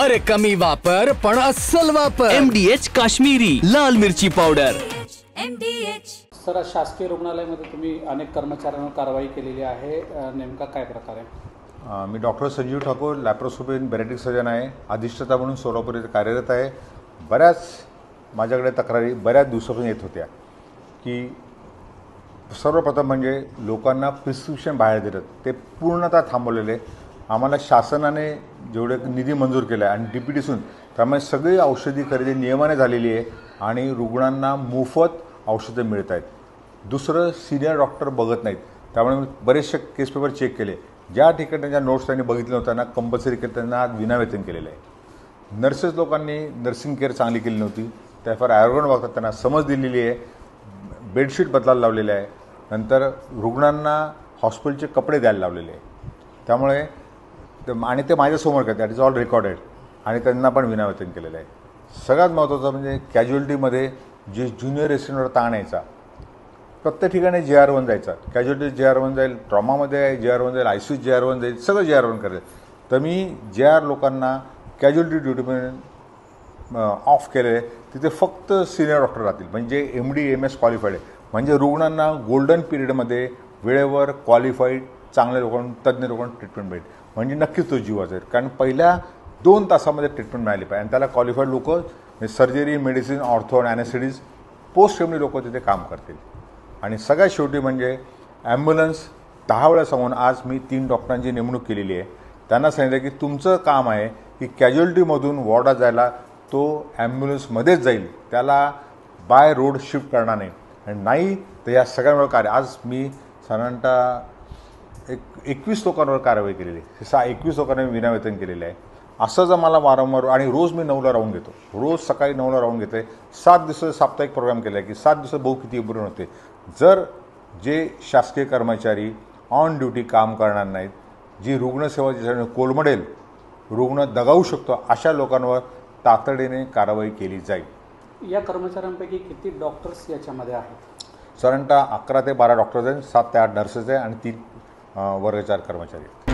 अरे कमी वापर पण अस्सल वापर. MDH काश्मीरी लाल मिरची पावडर. सर, शासकीय रुग्णालयामध्ये तुम्ही अनेक कर्मचाऱ्यांवर कारवाई केलेली आहे, नेमका काय प्रकार आहे? मी डॉक्टर संजीव ठाकूर, लॅप्रोस्कोपी आणि बेरेटिक सर्जन आहे. अधिष्ठाता म्हणून सोलापूर येथे कार्यरत आहे. बऱ्याच माझ्याकडे तक्रारी बऱ्याच दिवसापासून येत होत्या की सर्वप्रथम म्हणजे लोकांना प्रिस्क्रिप्शन बाहेर देतात ते पूर्णतः थांबवलेले. आम्हाला शासनाने जेवढे निधी मंजूर केला आहे आणि DPTसून त्यामुळे सगळी औषधी खरेदी नियमाने झालेली आहे आणि रुग्णांना मोफत औषधं मिळत आहेत. दुसरं, सिनियर डॉक्टर बघत नाहीत. त्यामुळे मी बरेचसे केस पेपर चेक केले. ज्या ठिकाणी त्यांच्या नोट्स त्यांनी बघितल्या होत्या त्यांना कंपल्सरी केलं, त्यांना विनावेतन केलेलं आहे. नर्सेस लोकांनी नर्सिंग केअर चांगली केली नव्हती. त्याफार आयोगण बघतात, त्यांना समज दिलेली आहे. बेडशीट बदलायला लावलेले आहे. नंतर रुग्णांना हॉस्पिटलचे कपडे द्यायला लावलेले आहे. त्यामुळे आणि ते माझ्यासमोर करतात, दॅट इज ऑल रेकॉर्डेड. आणि त्यांना पण विनावेतन केलेलं आहे. सगळ्यात महत्त्वाचं म्हणजे कॅज्युअलिटीमध्ये जे ज्युनियर रेसिडेंटवर ताण यायचा, प्रत्येक ठिकाणी JR1 जायचा. कॅज्युअलिटी JR1 जाईल, ट्रॉमामध्ये JR1 जाईल, ICU JR1 जाईल, सगळं JR1 करेल. तर मी JR लोकांना कॅज्युअलिटी ड्युटीमध्ये ऑफ केलेले. तिथे फक्त सिनियर डॉक्टर राहतील, म्हणजे MD MS क्वालिफाईड आहे. म्हणजे रुग्णांना गोल्डन पिरियडमध्ये वेळेवर क्वालिफाईड चांगल्या लोकांना, तज्ज्ञ लोकांना ट्रीटमेंट मिळेल. म्हणजे नक्कीच तो जीव वाचेल. कारण पहिल्या 2 तासामध्ये ट्रीटमेंट मिळाली पाहिजे आणि त्याला क्वालिफाईड लोक म्हणजे सर्जरी, मेडिसिन, ऑर्थो आणि ॲनेस्थेटिस्ट, पोस्ट एमडी लोक तिथे काम करतील. आणि सगळ्यात शेवटी म्हणजे ॲम्ब्युलन्स 10 वेळा सांगून आज मी 3 डॉक्टरांची नेमणूक केलेली आहे. त्यांना सांगितलं की तुमचं काम आहे की कॅज्युअलिटीमधून वॉर्डात जायला तो ॲम्ब्युलन्समध्येच जाईल, त्याला बाय रोड शिफ्ट करणार नाही. आणि नाही तर या सगळ्यांवर कार्य आज मी साधारणतः 21 लोकांवर कारवाई केलेली आहे. 21 लोकांना मी विनावेतन केलेलं आहे. असं जर मला वारंवार, आणि रोज मी 9ला राहून घेतो, रोज सकाळी 9ला राहून घेते. 7 दिवस साप्ताहिक प्रोग्राम केला आहे की 7 दिवसात बहु किती इम्प्रूव्हमेंट होते. जर जे शासकीय कर्मचारी ऑन ड्युटी काम करणार नाहीत, जी रुग्णसेवा ज्याच्याने कोलमडेल, रुग्ण दगावू शकतो, अशा लोकांवर तातडीने कारवाई केली जाईल. या कर्मचाऱ्यांपैकी किती डॉक्टर्स याच्यामध्ये आहेत? साधारणतः 11 ते 12 डॉक्टर्स आहेत, 7 ते 8 नर्सेस आहे आणि 3 वर्ग 4 कर्मचारी आहेत.